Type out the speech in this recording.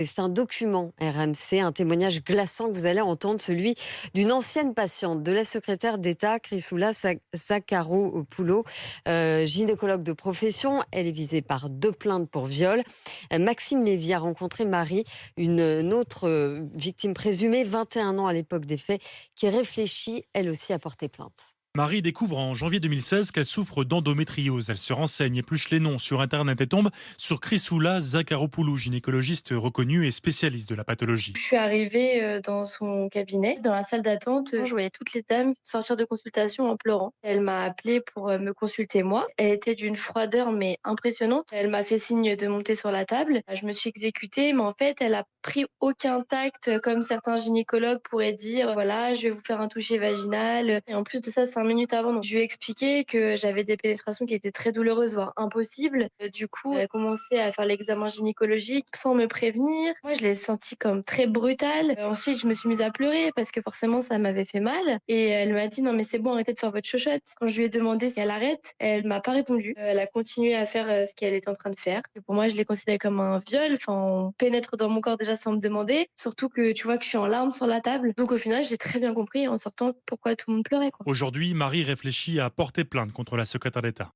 Et c'est un document RMC, un témoignage glaçant que vous allez entendre, celui d'une ancienne patiente de la secrétaire d'État, Chrysoula Zakharopoulou, gynécologue de profession. Elle est visée par 2 plaintes pour viol. Maxime Lévy a rencontré Marie, une autre victime présumée, 21 ans à l'époque des faits, qui réfléchit elle aussi à porter plainte. Marie découvre en janvier 2016 qu'elle souffre d'endométriose. Elle se renseigne, épluche les noms sur Internet et tombe sur Chrysoula Zakharopoulou, gynécologiste reconnue et spécialiste de la pathologie. Je suis arrivée, dans son cabinet, dans la salle d'attente, je voyais toutes les dames sortir de consultation en pleurant. Elle m'a appelée pour, me consulter moi. Elle était d'une froideur mais impressionnante. Elle m'a fait signe de monter sur la table. Je me suis exécutée, mais en fait, elle a pris aucun tact, comme certains gynécologues pourraient dire: «Voilà, je vais vous faire un toucher vaginal», et en plus de ça, 5 minutes avant, donc je lui ai expliqué que j'avais des pénétrations qui étaient très douloureuses, voire impossibles. Du coup, elle a commencé à faire l'examen gynécologique sans me prévenir. Moi, je l'ai senti comme très brutal. Ensuite, je me suis mise à pleurer parce que forcément, ça m'avait fait mal, et elle m'a dit: «Non, mais c'est bon, arrêtez de faire votre chochotte». Quand je lui ai demandé si elle arrête, elle m'a pas répondu. Elle a continué à faire, ce qu'elle était en train de faire. Et pour moi, je l'ai considéré comme un viol. Enfin, on pénètre dans mon corps déjà sans me demander, surtout que tu vois que je suis en larmes sur la table. Donc au final, j'ai très bien compris en sortant pourquoi tout le monde pleurait, quoi. Aujourd'hui, Marie réfléchit à porter plainte contre la secrétaire d'État.